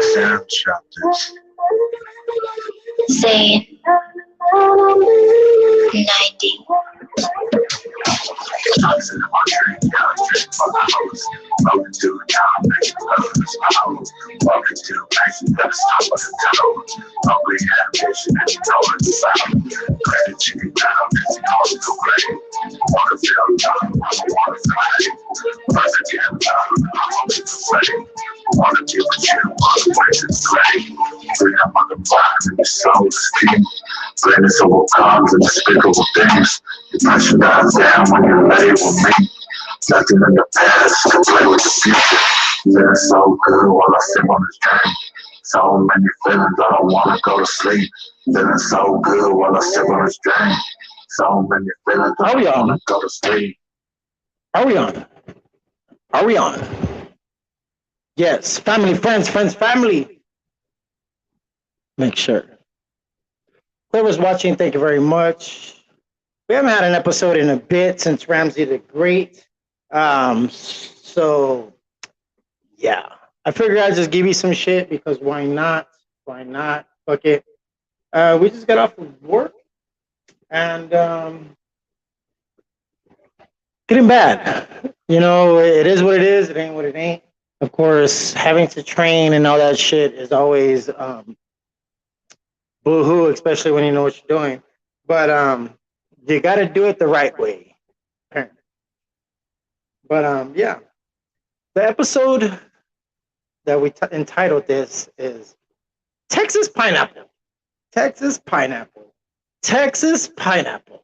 Sam shot this. Saying 90. Drugs in my drink, content for the host. Welcome to a job, making love is my host. Welcome to action, gotta stop at the toe. Hungry ambition, and you know it's about. Credit chicken down, cause you know it's so great. Wanna feel down, wanna fly. First again, down, I hope it's the same. Wanna deal with you, wanna wait to great. Bring up on the vibe and your soul is king. Blaming over cons and despicable things. You pressure guys down when you lay with me. Nothing in the past can play with the future. Feeling so good while I sip on this drink. So many feelings, I don't wanna go to sleep. Feeling so good while I sip on this drink. So many feelings, I don't wanna go to sleep. Are we on? Are we on? Yes, family, friends, family. Make sure. Whoever's watching, thank you very much. We haven't had an episode in a bit since Ramsey the Great. So yeah, I figured I'd just give you some shit because why not? Why not? Fuck it. We just got off of work and getting bad. You know, it is what it is. It ain't what it ain't. Of course, having to train and all that shit is always boo-hoo, especially when you know what you're doing. But you got to do it the right way. But yeah, the episode that we entitled this is Texas Pineapple. Texas Pineapple. Texas Pineapple.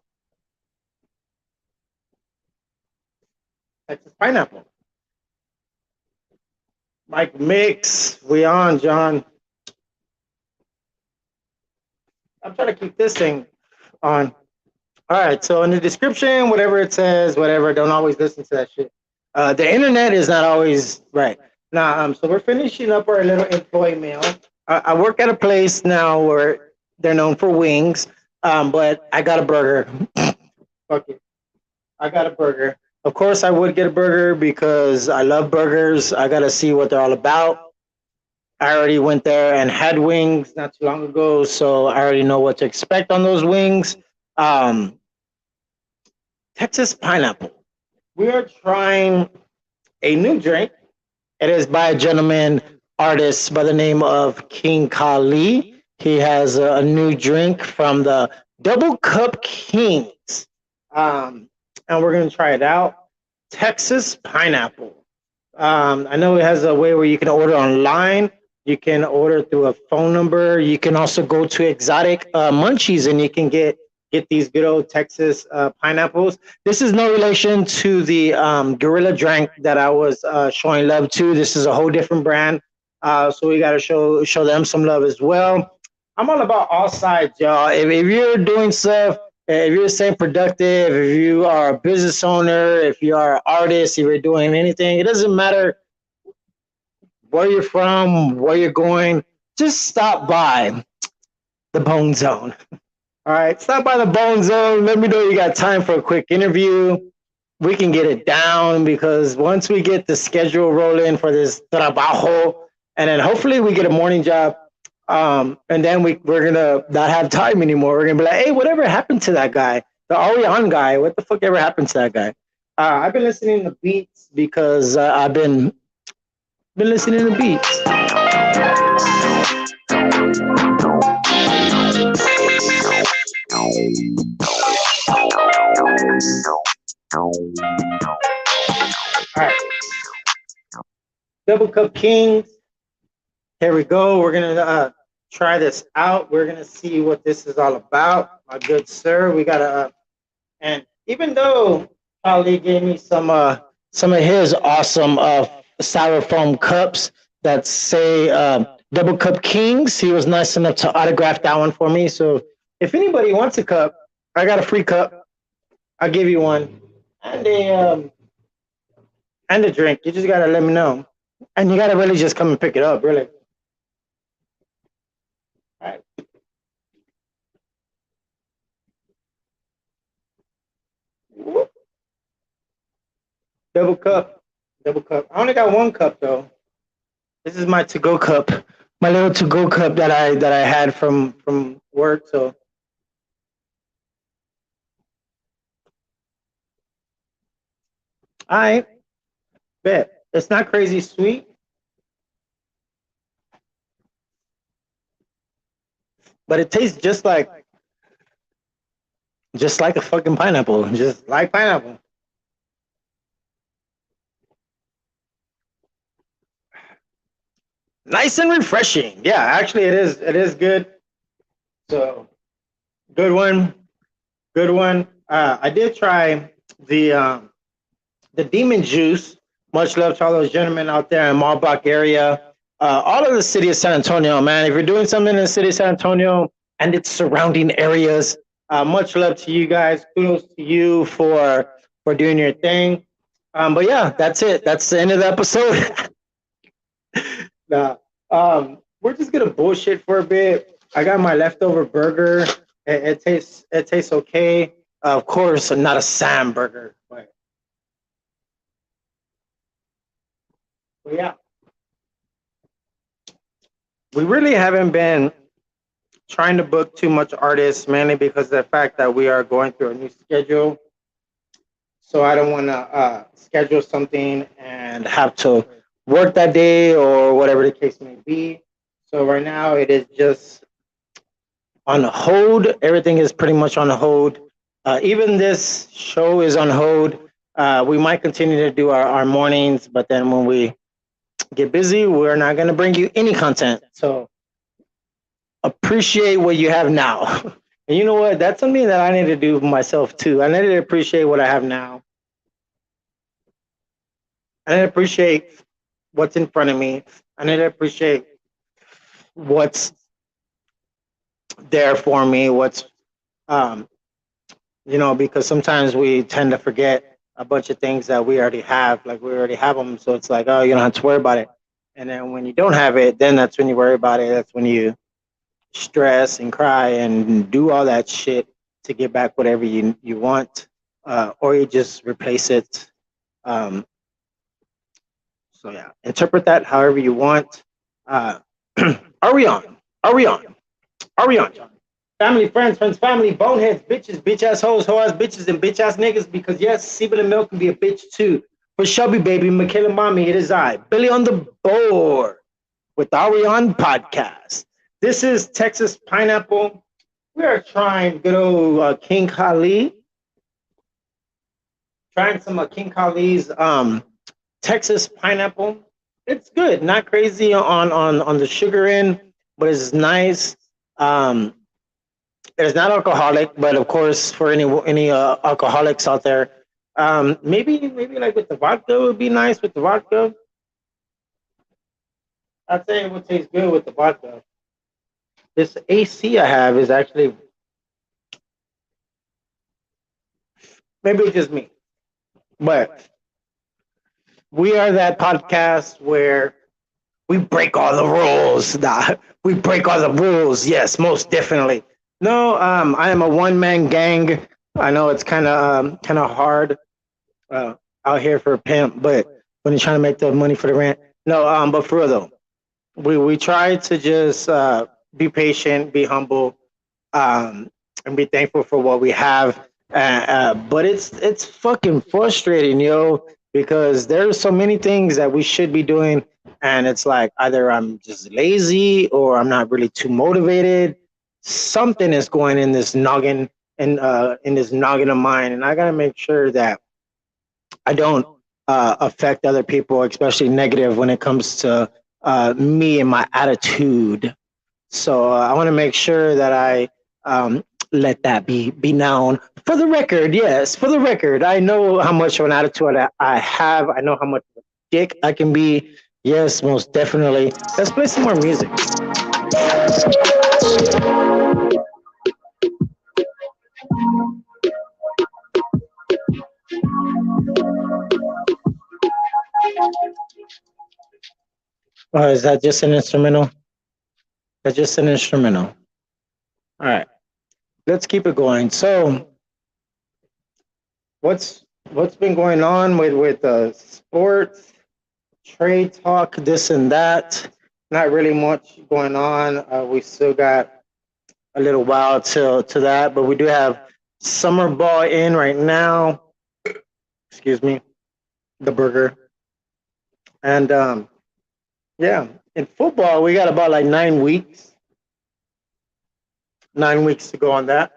Texas Pineapple. Mike Mix, we on, John. I'm trying to keep this thing on. All right, so in the description, whatever it says, whatever, don't always listen to that shit. The internet is not always right. Now, so we're finishing up our little employee meal. I work at a place now where they're known for wings, but I got a burger. Fuck it. I got a burger. Of course, I would get a burger because I love burgers. I got to see what they're all about. I already went there and had wings not too long ago, so I already know what to expect on those wings. Texas Pineapple. We are trying a new drink. It is by a gentleman artist by the name of King Kali. He has a new drink from the Double Cup Kings. And we're going to try it out. Texas Pineapple. I know it has a way where you can order online. You can order through a phone number. You can also go to Exotic Munchies and you can get these good old Texas pineapples. This is no relation to the Gorilla drink that I was showing love to. This is a whole different brand. So we got to show them some love as well. I'm all about all sides, y'all. If you're doing stuff, if you're staying productive, if you are a business owner, if you are an artist, if you're doing anything, it doesn't matter where you're from, where you're going, just stop by the Bone Zone. All right, stop by the Bone Zone. Let me know you got time for a quick interview. We can get it down because once we get the schedule rolling for this trabajo, and then hopefully we get a morning job, and then we're gonna not have time anymore. We're gonna be like, hey, whatever happened to that guy, the Ariane guy? What the fuck ever happened to that guy? I've been listening to beats because I've been listening to beats. All right. Double Cup Kings. Here we go. We're gonna try this out. We're gonna see what this is all about, my good sir. We gotta and even though Ali gave me some of his awesome styrofoam cups that say Double Cup Kings, he was nice enough to autograph that one for me. So if anybody wants a cup, I got a free cup. I'll give you one and a drink. You just gotta let me know, and you gotta really just come and pick it up, really. All right. Double cup. I only got one cup though. This is my to-go cup my little to go cup that I had from work. So I bet it's not crazy sweet, but it tastes just like a fucking pineapple, just like pineapple. Nice and refreshing. Yeah, actually, it is. It is good. So good one, good one. I did try the um, the demon juice. Much love to all those gentlemen out there in Marbach area. All of the city of San Antonio, man. If you're doing something in the city of San Antonio and its surrounding areas, much love to you guys. Kudos to you for doing your thing. But yeah, that's it. That's the end of the episode. Nah, we're just gonna bullshit for a bit. I got my leftover burger. It tastes okay. Of course, not a Sam burger, but yeah, we really haven't been trying to book too much artists, mainly because of the fact that we are going through a new schedule. So I don't want to schedule something and have to work that day or whatever the case may be. So right now it is just on hold. Everything is pretty much on hold. Even this show is on hold. We might continue to do our mornings, but then when we get busy, we're not going to bring you any content. So appreciate what you have now. And you know what? That's something that I need to do myself too. I need to appreciate what I have now. I need to appreciate what's in front of me. I need to appreciate what's there for me, what's um, because sometimes we tend to forget a bunch of things that we already have. Like we already have them, so it's like, oh, you don't have to worry about it. And then when you don't have it, then that's when you worry about it. That's when you stress and cry and do all that shit to get back whatever you want, or you just replace it. Um, so yeah, interpret that however you want. Uh, are we on? Are we on? Are we on, John? Family, friends, family, boneheads, bitches, bitch ass hoes, hoe ass bitches, and bitch ass niggas. Because yes, Sieben and Milk can be a bitch too. For Shelby, baby, Michaela, mommy, it is I, Billy on the board with the Are We On podcast. This is Texas Pineapple. We are trying good old King Khali, trying some King Khali's Texas Pineapple. It's good, not crazy on the sugar end, but it's nice. Um, It's not alcoholic, but of course, for any alcoholics out there, maybe like with the vodka would be nice with the vodka. I'd say it would taste good with the vodka. This AC I have is actually maybe it's just me, but we are that podcast where we break all the rules. Nah, we break all the rules. Yes, most definitely. No, I am a one man gang. I know it's kind of hard uh, out here for a pimp, but when you're trying to make the money for the rent. No, but for real though, we try to just be patient, be humble, and be thankful for what we have. But it's fucking frustrating, yo, because there's so many things that we should be doing, and it's like either I'm just lazy or I'm not really too motivated. Something is going in this noggin of mine, and I gotta make sure that I don't affect other people, especially negative when it comes to me and my attitude. So I want to make sure that I let that be known. For the record, yes, for the record, I know how much of an attitude I have. I know how much of a dick I can be. Yes, most definitely. Let's play some more music. Is that just an instrumental? That's just an instrumental. All right, let's keep it going. So, what's been going on with sports, trade talk, this and that? Not really much going on. We still got a little while till to that, but we do have summer ball in right now. Excuse me, the burger, and yeah, in football we got about like 9 weeks, 9 weeks to go on that.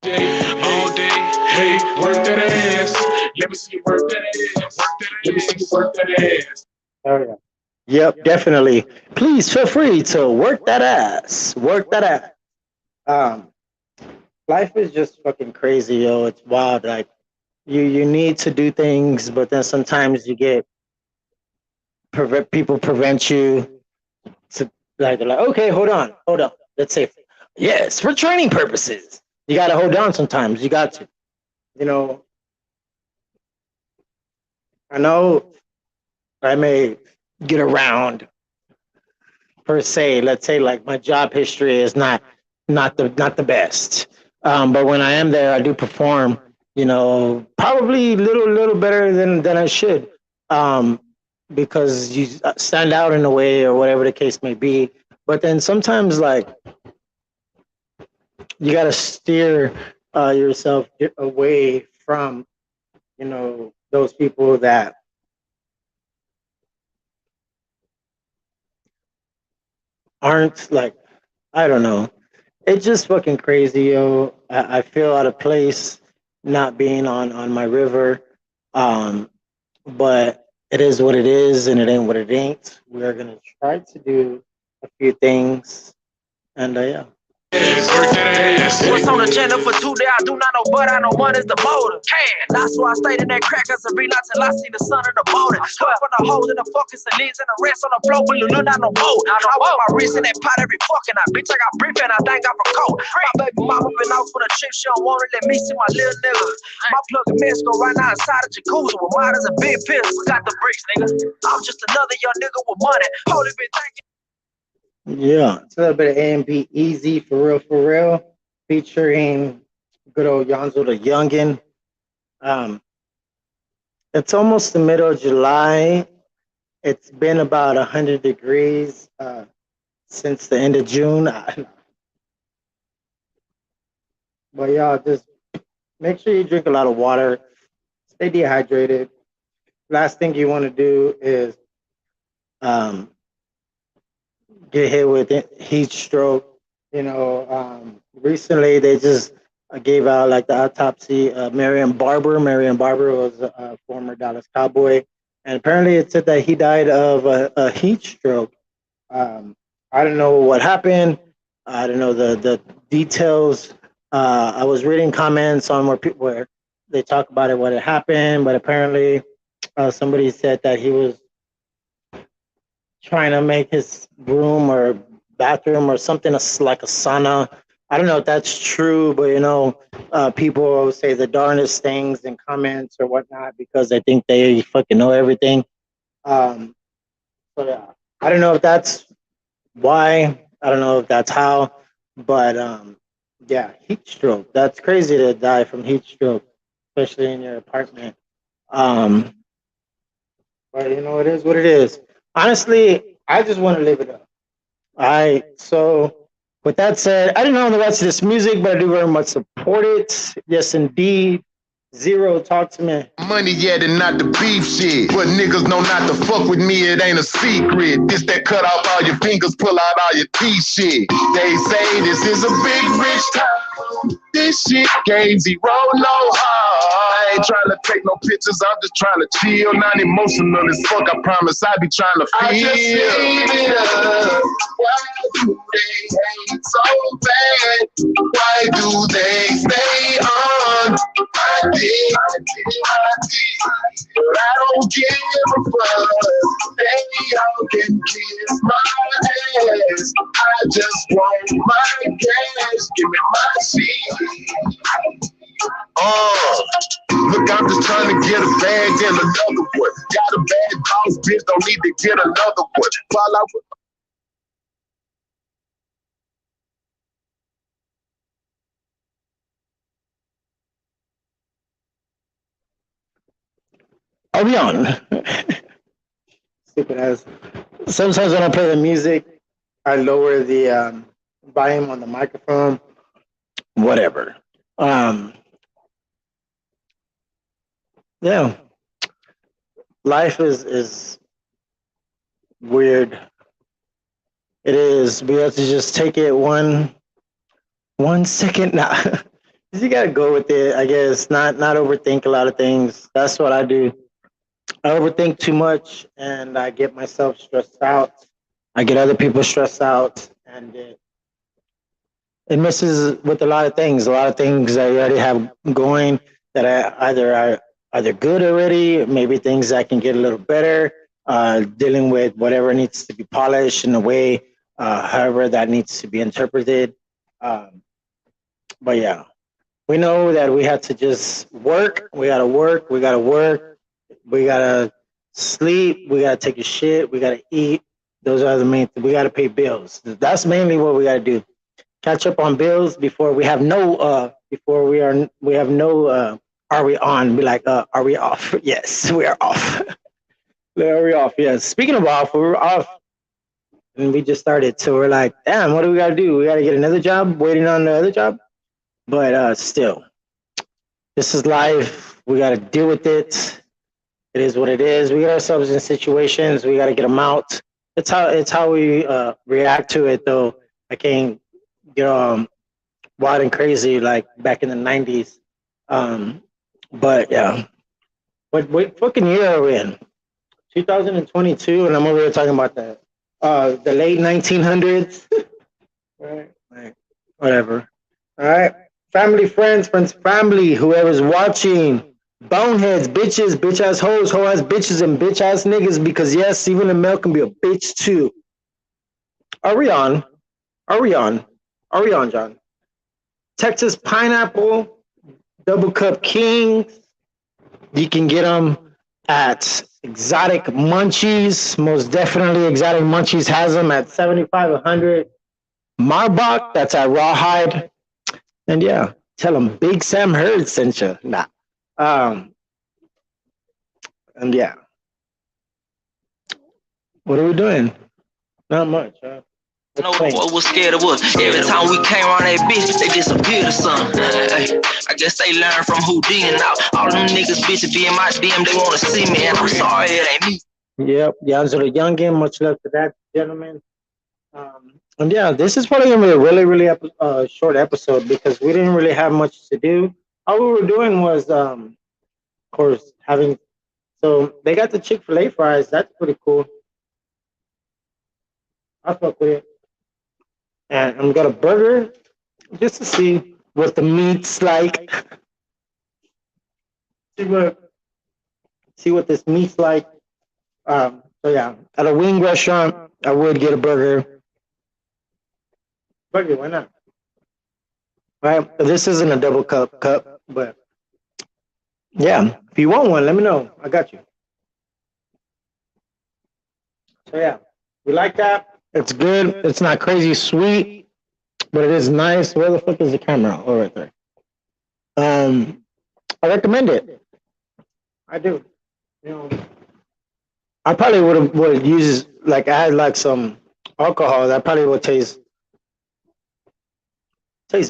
All day, hey, work that ass. Let me see you work that ass. Work that Let me see you work that ass. Oh yeah. Yep, definitely. Please feel free to work that ass. Work that ass. Um, life is just fucking crazy, yo. It's wild. Like you need to do things, but then sometimes you get people prevent you to like they're like, okay, hold on. Let's say yes, for training purposes. You gotta hold on sometimes. You got to. You know, I know I may get around per se. Let's say like my job history is not the best. But when I am there, I do perform. You know, probably little better than I should, um, because you stand out in a way or whatever the case may be. But then sometimes like you got to steer yourself away from those people that aren't like I don't know. It's just fucking crazy, yo. I feel out of place not being on my river. Um, but it is what it is, and it ain't what it ain't. We are gonna try to do a few things, and yeah. Work that ass. What's on the agenda for today? I do not know, but I know money's the motive. And that's why I stayed in that crack as a real till I see the sun in the morning. Swear for the hoes and the fucking leads and the rest on the floor, but you not no more. I wear my wrist in that pot every fucking night. Bitch, I got brief and I thank God for cold. My baby mama been out for the trip, she don't wanna let me see my little nigga. My plug in Mexico right now inside the jacuzzi with mine is a big pistol. We got the bricks, nigga. I'm just another young nigga with money. Holy bitch, thank you. Yeah, it's a little bit of A and B Easy for real, featuring good old Yonzo the Youngin. Um, it's almost the middle of July. It's been about 100 degrees since the end of June. But y'all just make sure you drink a lot of water, stay dehydrated. Last thing you want to do is um, get hit with heat stroke. Recently they just gave out like the autopsy. Marion Barber. Marion Barber was a former Dallas Cowboy, and apparently it said that he died of a heat stroke. Um, I don't know what happened. I don't know the details. I was reading comments on where they talk about it, what had happened, but apparently somebody said that he was trying to make his room or bathroom or something like a sauna. I don't know if that's true, but people say the darndest things in comments or whatnot because they think they fucking know everything. Um, so yeah, I don't know if that's why. I don't know if that's how, but yeah, heat stroke. That's crazy to die from heat stroke, especially in your apartment. Um, but it is what it is. Honestly, I just want to live it up. All right. So, with that said, I didn't know the rest of this music, but I do very much support it. Yes, indeed. Zero, talk to me. Money yet and not the beef shit. But niggas know not to fuck with me, it ain't a secret. This that cut off all your fingers, pull out all your teeth shit. They say this is a big rich town. This shit game zero, no heart. I ain't trying to take no pictures, I'm just trying to chill. Not emotional as fuck, I promise I be trying to feel. I just leave it up. Why do they hate so bad? Why do they stay on my dick? But I don't give a fuck. They all can kiss my ass. I just want my cash. Give me my shit. Look, I'm just trying to get a bag and another one. Got a bad boss, bitch, don't need to get another one. While I was Are we on? Stupid as. Sometimes when I play the music, I lower the volume on the microphone. Whatever. Um, yeah, life is weird. It is. We have to just take it one second. Now, you gotta go with it. I guess not overthink a lot of things. That's what I do. I overthink too much, and I get myself stressed out. I get other people stressed out, and it messes with a lot of things. A lot of things that you already have going that are either good already, maybe things that can get a little better. Dealing with whatever needs to be polished in a way, however that needs to be interpreted. Um, but yeah, we know that we have to just work. We gotta work. We gotta work. We gotta sleep. We gotta take a shit. We gotta eat. Those are the main. We gotta pay bills. That's mainly what we gotta do. Catch up on bills before we have no. Before we have no. Are we on? Be like, are we off? Yes, we are off. Are we off? Yes. Speaking of off, we were off, and we just started. So we're like, damn, what do we gotta do? We gotta get another job. Waiting on the other job, but still, this is life. We gotta deal with it. It is what it is. We get ourselves in situations. We got to get them out. It's how we react to it, though. I can't get wild and crazy like back in the '90s. Um, but yeah, what fucking year are we in? 2022, and I'm over here talking about the late 1900s. Right, right, whatever. All right, family, friends, family, whoever's watching. Boneheads, bitches, bitch ass hoes, hoe ass bitches, and bitch ass niggas. Because yes, even a male can be a bitch too. Are we on? Are we on? Are we on, John? Texas pineapple, double cup kings. You can get them at Exotic Munchies. Most definitely, Exotic Munchies has them at 75, 100. Marbach, that's at Rawhide. And yeah, tell them Big Sam Heard sent you. Nah. Um, and yeah, what are we doing? Not much, huh? No boy was scared of us. Every time we came around that bitch, they disappeared or something. I guess they learned from Houdini now. All them niggas bitches be in my DM, they wanna see me, and I'm sorry it ain't me. Yep, Yanzo the Youngin. Much love to that gentleman. And yeah, this is probably gonna be a really short episode because we didn't really have much to do. All we were doing was, of course, having. So they got the Chick-fil-A fries. That's pretty cool. I fuck with it. And I'm got a burger just to see what the meat's like. see what see what this meat's like. So yeah, at a wing restaurant, I would get a burger. Burger, why not? Right. This isn't a double cup, but yeah, if you want one, let me know. I got you. So yeah, we like that. It's good. It's not crazy sweet, but it is nice. Where the fuck is the camera? Oh, right there. I recommend it. I do. You know, I probably would use like add like some alcohol. That probably would taste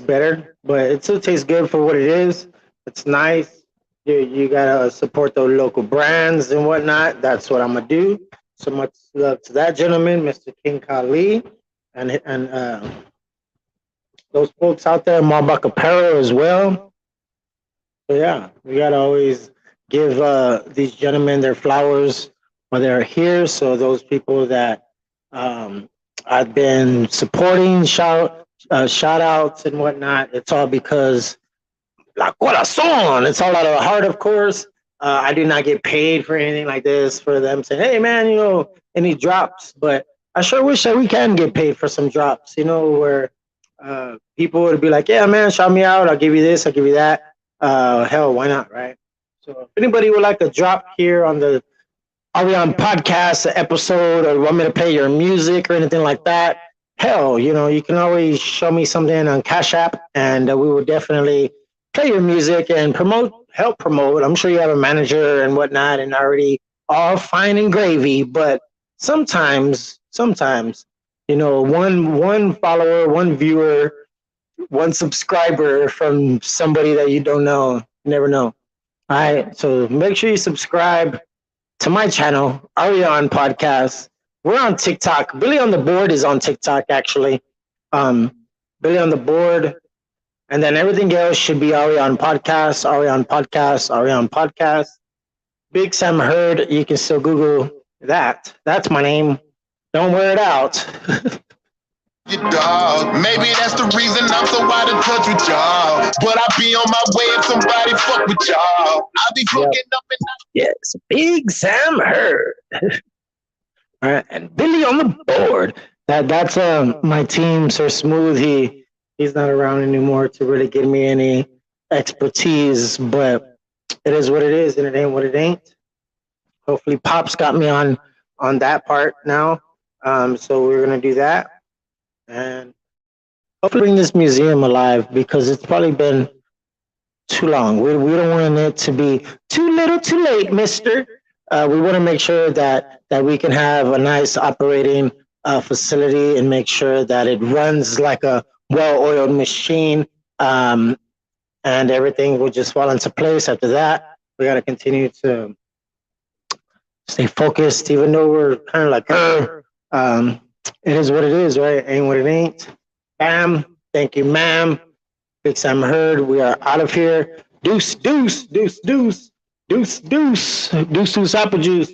better, but it still tastes good for what it is. It's nice. You gotta support those local brands and whatnot. That's what I'm gonna do. So much love to that gentleman, Mr. King Kali, and those folks out there, Marbach Apparel as well. So yeah, we gotta always give these gentlemen their flowers while they're here. So those people that um, I've been supporting, shout outs and whatnot. It's all because la corazón. It's all out of the heart, of course. I do not get paid for anything like this for them saying, hey man, any drops, but I sure wish that we can get paid for some drops, where people would be like, yeah, man, shout me out. I'll give you this. I'll give you that. Hell, why not? Right. So if anybody would like a drop here on the Are We On podcast episode, or want me to play your music or anything like that, hell, you can always show me something on Cash App, and we will definitely play your music and help promote. I'm sure you have a manager and whatnot, and already all fine and gravy, but sometimes, one follower, one viewer, one subscriber from somebody that you don't know. You never know. All right. So make sure you subscribe to my channel, Arion Podcast. We're on TikTok. Billy on the Board is on TikTok, actually. Um, Billy on the Board. And then everything else should be Arion Podcast, Arion Podcast, Arion Podcast. Big Sam Heard. You can still Google that. That's my name. Don't wear it out. Your dog. Maybe that's the reason I'm so out of touch with y'all. But I be on my way if somebody fuck with y'all. I be fucking up and Yes, Big Sam Heard. All right, and Billy on the Board. That's my team, Sir Smooth. He's not around anymore to really give me any expertise, but it is what it is, and it ain't what it ain't. Hopefully, Pop's got me on that part now. So we're gonna do that, and hopefully bring this museum alive because it's probably been too long. We don't want it to be too little, too late, Mister. We want to make sure that we can have a nice operating facility and make sure that it runs like a well-oiled machine, and everything will just fall into place. After that, we got to continue to stay focused, even though we're kind of like, it is what it is, right? Ain't what it ain't. Bam. Thank you, ma'am. Big Sam Heard. We are out of here. Deuce, deuce, deuce, deuce, deuce, deuce, deuce, deuce, apple juice.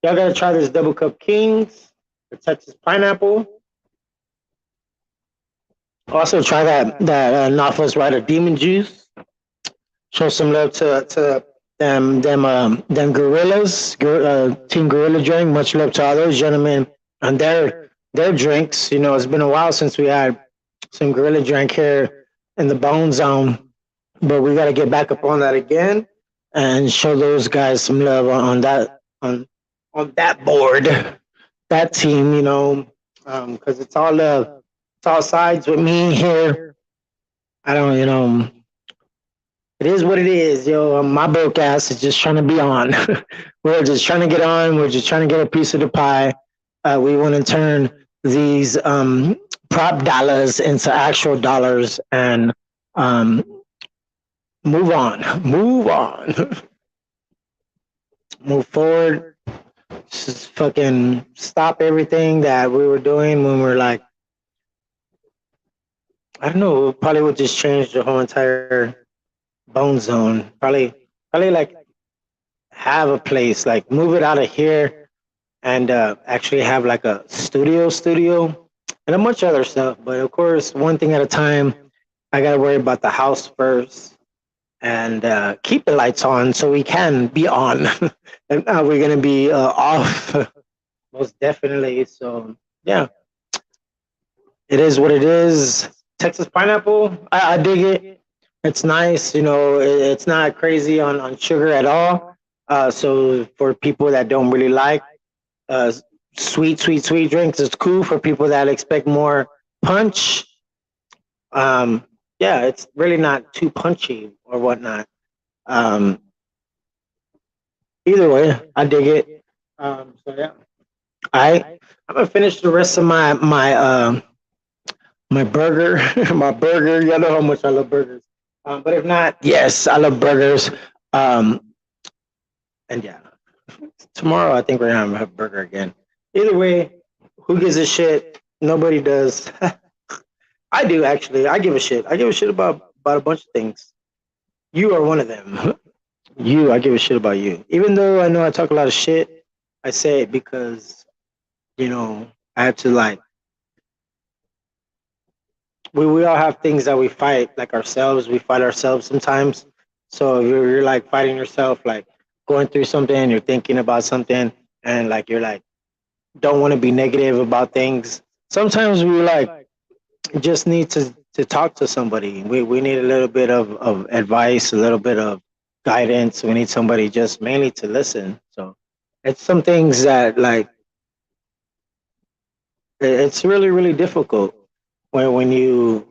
Y'all gotta try this Double Cup Kings, the Texas pineapple. Also try that Northwest Rider Demon Juice. Show some love to them gorillas, Team Gorilla Drink. Much love to all those gentlemen and their drinks. It's been a while since we had some Gorilla Drink here in the Bone Zone, but we got to get back up on that again and show those guys some love on that board, that team. Because it's all love. It's all sides with me here. I don't, it is what it is, yo. My broke ass is just trying to be on. We're just trying to get on. We're just trying to get a piece of the pie. We want to turn these prop dollars into actual dollars and move on, move forward. Just fucking stop everything that we were doing when we were like, I don't know, probably would just change the whole entire Bone Zone. Probably like have a place, like move it out of here and actually have like a studio, and a bunch of other stuff. But of course, one thing at a time. I gotta worry about the house first and keep the lights on so we can be on. And now we're gonna be off, most definitely. So yeah, it is what it is. Texas pineapple, I dig it. It's nice, it's not crazy on sugar at all. So for people that don't really like uh, sweet drinks, it's cool. For people that expect more punch, um, yeah, it's really not too punchy or whatnot. Um, Either way, I dig it. So yeah, I'm gonna finish the rest of my burger, my burger. Y'all know how much I love burgers. But if not, yes, I love burgers. Um, and yeah, tomorrow I think we're gonna have a burger again. Either way, who gives a shit? Nobody does. I do actually. I give a shit. I give a shit about a bunch of things. You are one of them. I give a shit about you. Even though I know I talk a lot of shit, I say it because I have to like. We all have things that we fight, like ourselves. We fight ourselves sometimes. So if you're like fighting yourself, like going through something, you're thinking about something, and like you're like don't want to be negative about things. Sometimes we like just need to talk to somebody. We need a little bit of advice, a little bit of guidance. We need somebody just mainly to listen. So it's some things that like it's really really difficult when you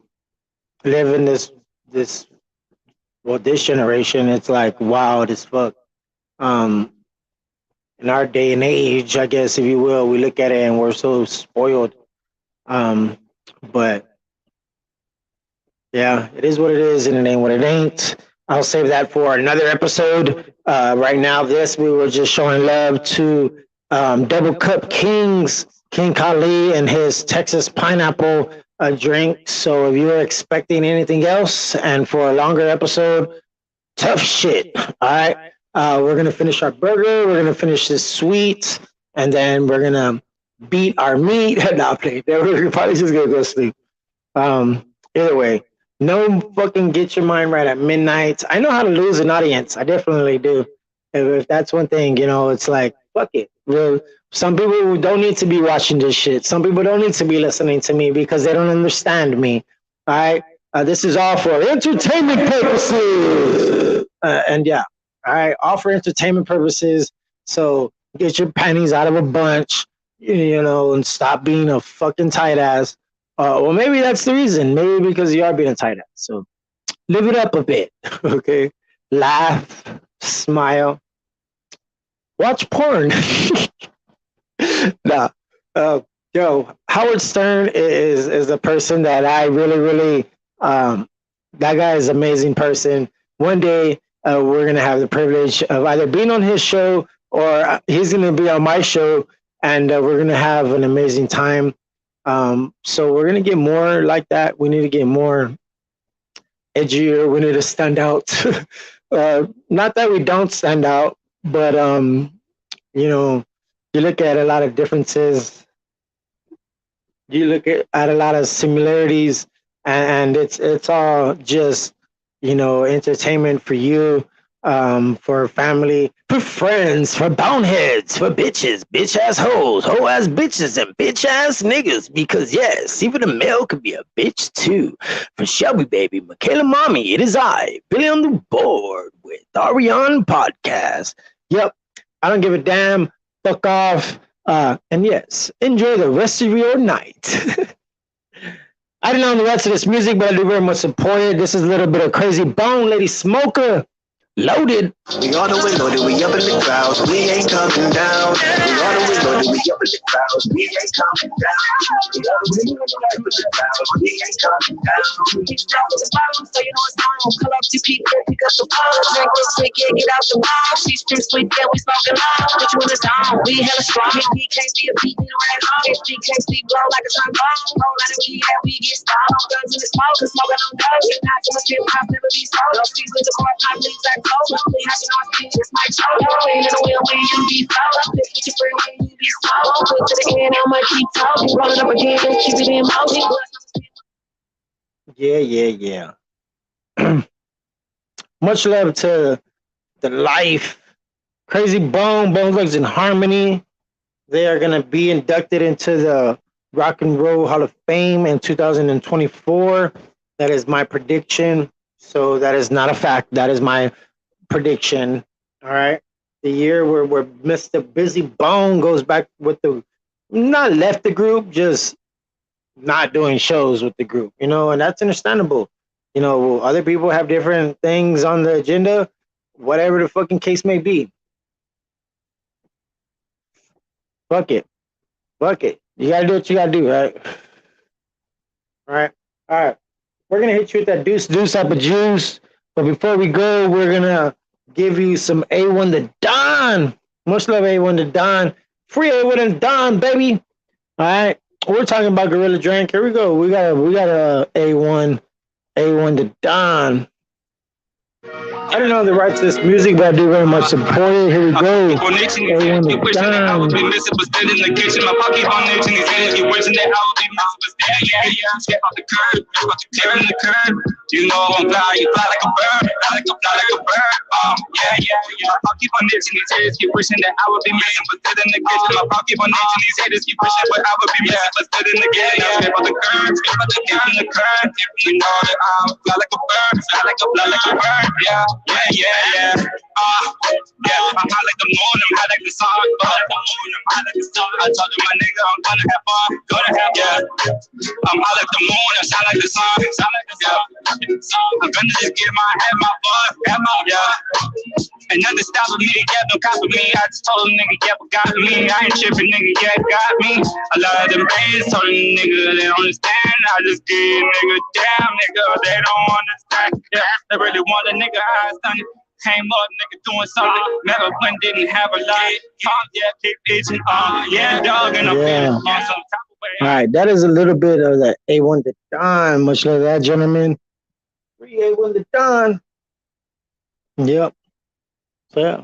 live in this this generation. It's like wild as fuck. Um, in our day and age, I guess, if you will, we look at it and we're so spoiled. Um, but yeah, it is what it is, and it ain't what it ain't. I'll save that for another episode. Right now, this we were just showing love to Double Cup Kings, King Kali, and his Texas pineapple drink. So if you're expecting anything else, and for a longer episode, tough shit. All right, we're gonna finish our burger. We're gonna finish this sweet, and then we're gonna beat our meat. Not play. We're probably just gonna go sleep. Either way, no fucking get your mind right at midnight. I know how to lose an audience. I definitely do. If that's one thing, it's like, fuck it. Well, some people don't need to be watching this shit. Some people don't need to be listening to me because they don't understand me. All right. This is all for entertainment purposes. And yeah, all right, all for entertainment purposes. So get your panties out of a bunch, and stop being a fucking tight ass. Well, maybe that's the reason. Maybe because you are being a tight ass. So live it up a bit, okay? Laugh, smile, watch porn. Nah, Howard Stern is a person that I really, really. That guy is an amazing person. One day we're gonna have the privilege of either being on his show or he's gonna be on my show, and we're gonna have an amazing time. So we're gonna get more like that. We need to get more edgier. We need to stand out. Not that we don't stand out, but you look at a lot of differences. You look at a lot of similarities, and it's all just entertainment for you, for family, for friends, for boneheads, for bitches, bitch ass hoes, hoe ass bitches, and bitch ass niggas. Because yes, even a male could be a bitch too. For Shelby baby, Michaela mommy, it is I, Billy on the board with Ariane Podcast. Yep, I don't give a damn. Fuck off. And yes, enjoy the rest of your night. I don't know the rest of this music, but I do very much support it. This is a little bit of Crazy Bone, Lady Smoker, Loaded. We on the way loaded, we up in the clouds, we ain't coming down. We on the way loaded, we up in the clouds, we ain't coming down. We on the way loaded, we up in the clouds, we ain't coming down. Get down to the bottom, so you know it's on. Call up two people, pick up the phone. Drink real quick, yeah, get out the wall. She's too sweet, yeah, we smoking loud. Put you in the zone, we hella strong. He can't see a beat, we ran home. If he can't see blow like a sun bomb. Roll out of we yeah, we get stoned. Guns in the smoke, cause smoking on guns. Get not too much hip hop, never be sold. No streets with the core, pop leaves like cold. Lovely, happy on speed, it's my show. Ain't in the wheel when you be solo. Pick with your friend when you be solo. Put to the end, I'ma keep talking. Roll it up again, keep it in motion. Yeah. Much love to the life. Crazy Bone, Bone Thugs and Harmony. They are going to be inducted into the Rock and Roll Hall of Fame in 2024. That is my prediction. So that is not a fact. That is my prediction. All right. The year where Mr. Busy Bone goes back with not left the group, just not doing shows with the group, and that's understandable. Other people have different things on the agenda, whatever the fucking case may be. Fuck it. You gotta do what you gotta do, right? All right. We're gonna hit you with that deuce type of juice. But before we go, we're gonna give you some A1 to Don. Much love, A1 to Don. Free A1 to Don, baby. All right. We're talking about Gorilla Drink. Here we go. We got a A1 to Don. I don't know the rights to this music, but I do very much support it. Here we go. A1 to Don. You know I'm fly, you fly like a bird, fly like a bird. I'll keep on itching these haters, keep wishing that I would be missing, but still in the kitchen. I'll keep on itching these haters, keep wishing what I would be missing, but still in the kitchen. Now skip on the curb, skip on the curb. You know that I'm fly like a bird, fly like a bird. Yeah. I'm high like the moon, I'm high like the sun, I'm high like the sun. I told you my nigga, I'm gonna have fun, I'm high like the moon, I shine like the sun, I'm gonna just get my fun, And nothing stopping me, yeah, no copy me. I just told them nigga, yeah, got me. I ain't tripping, nigga, yeah, got me. A lot of them brains told them nigga, they don't understand. I just give nigga, damn nigga, they don't understand. Yeah, they really want a nigga eyes done it. Came up, nigga, doing something. Never went, didn't have a lot. Talk, yeah, keep itching. Yeah, dog, and I'm feeling on some type of way. All right, that is a little bit of the A1 to Don, much like that, gentlemen. 3A1 to Don. Yep. So, yeah,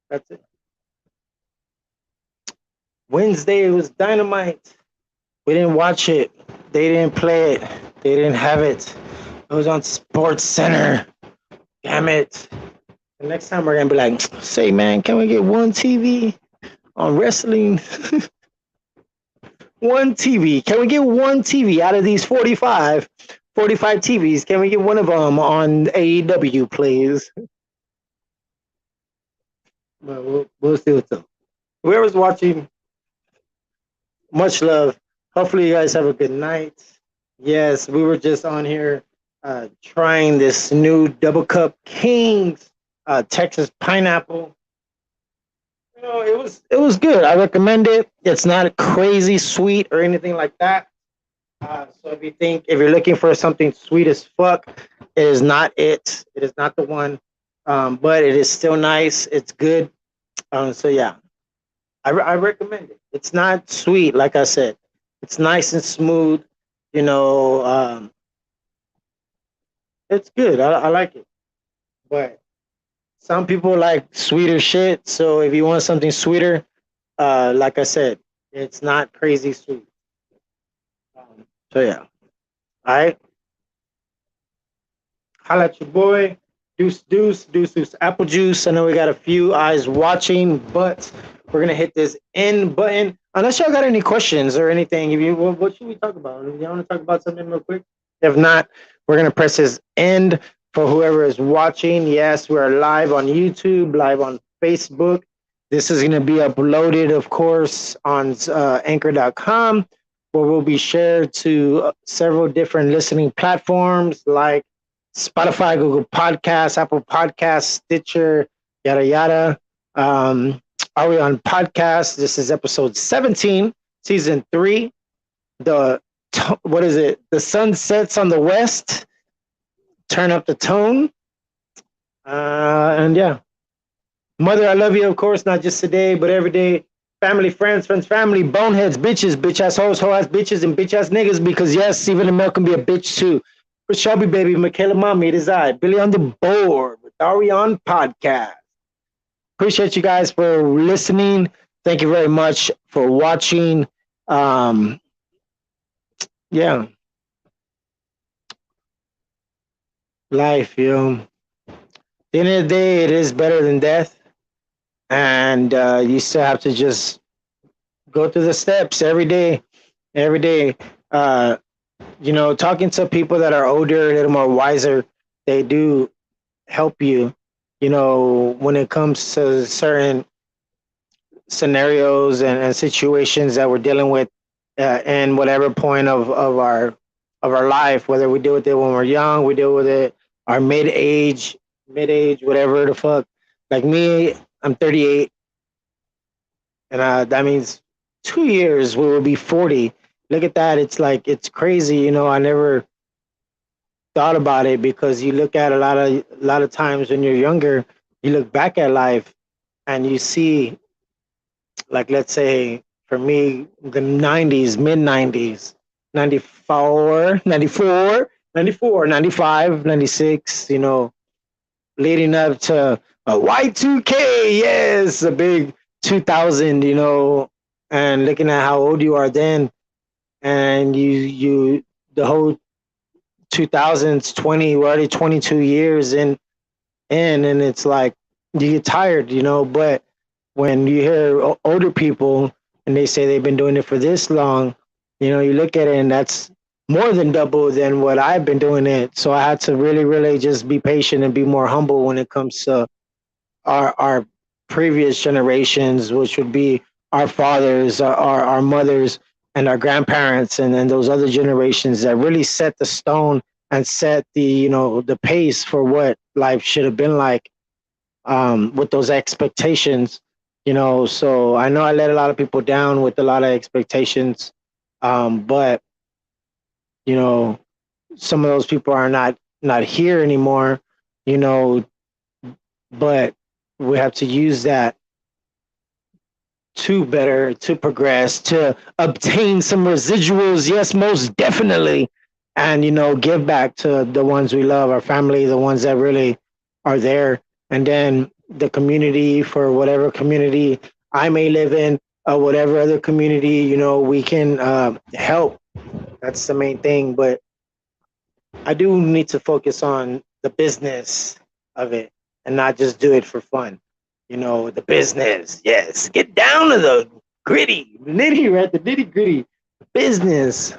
that's it. Wednesday, it was Dynamite. We didn't watch it. They didn't play it. They didn't have it. It was on Sports Center. Damn it. The next time we're going to be like, say, man, can we get one TV on wrestling? One TV. Can we get one TV out of these 45 TVs? Can we get one of them on AEW, please? But we'll see what's up. Whoever's watching, much love. Hopefully you guys have a good night. Yes, we were just on here trying this new Double Cup Kings Texas pineapple. You know, it was good. I recommend it. It's not crazy sweet or anything like that. So if you're looking for something sweet as fuck, it is not it. It is not the one. But it is still nice. It's good. So yeah, I recommend it. It's not sweet, like I said. It's nice and smooth. You know, it's good. I like it. But some people like sweeter shit. So if you want something sweeter, like I said, it's not crazy sweet. So yeah. All right. Holla at your boy. Deuce. Apple juice. I know we got a few eyes watching, but we're gonna hit this end button. Unless y'all got any questions or anything, if you what should we talk about? If y'all want to talk about something real quick? If not, we're gonna press this end for whoever is watching. Yes, we are live on YouTube, live on Facebook. This is gonna be uploaded, of course, on Anchor.com, where we'll be shared to several different listening platforms like Spotify, Google Podcasts, Apple Podcasts, Stitcher, yada yada. Are we on podcast? This is episode 17, season 3. What is it? The sun sets on the west. Turn up the tone. And yeah. Mother, I love you, of course, not just today, but every day. Family, friends, family, boneheads, bitches, bitch ass hoes, hoe ass bitches, and bitch ass niggas, because yes, even a male can be a bitch too. For Shelby, baby, Michaela, mommy, it is I, Billy on the board with Arion Podcast. Appreciate you guys for listening. Thank you very much for watching. Yeah. Life, you know. At the end of the day, it is better than death. And you still have to just go through the steps every day. Every day. You know, talking to people that are older, a little more wiser, they do help you, you know, when it comes to certain scenarios and situations that we're dealing with in whatever point of our life, whether we deal with it when we're young, we deal with it our mid-age, whatever the fuck. Like me, I'm 38, and that means 2 years we will be 40. Look at that. It's like, it's crazy. You know, I never thought about it, because you look at a lot of times when you're younger, you look back at life and you see, like, let's say for me, the 90s, mid 90s, 94, 94, 94, 95, 96, you know, leading up to a Y2K. Yes, a big 2000, you know, and looking at how old you are then, and you the whole 2000s, we're already 22 years in, and it's like you get tired, you know. But when you hear older people and they say they've been doing it for this long, you know, you look at it and that's more than double than what I've been doing it. So I had to really just be patient and be more humble when it comes to our previous generations, which would be our fathers, our mothers, and our grandparents, and then those other generations that really set the stone and set the, you know, the pace for what life should have been like. with those expectations, you know. So I know I let a lot of people down with a lot of expectations, but you know, some of those people are not here anymore, you know. But we have to use that to better, to progress, to obtain some residuals. Yes, most definitely. And, you know, give back to the ones we love, our family, the ones that really are there. And then the community, for whatever community I may live in, whatever other community, you know, we can help. That's the main thing. But I do need to focus on the business of it and not just do it for fun. You know, the business. Yes, get down to the gritty, nitty, right? The nitty gritty business.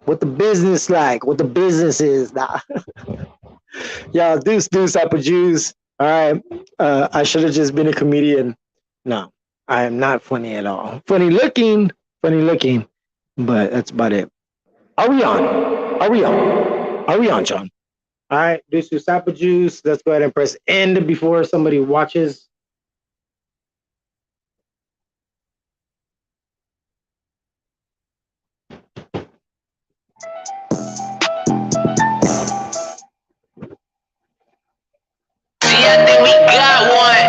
What the business like? What the business is? Nah. Y'all, deuce, apple juice. All right. I should have just been a comedian. No, I am not funny at all. Funny looking, but that's about it. Are we on? Are we on? Are we on, John? All right, deuce, apple juice. Let's go ahead and press end before somebody watches. See, I think we got one.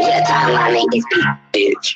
Yeah, time my niggas bitch.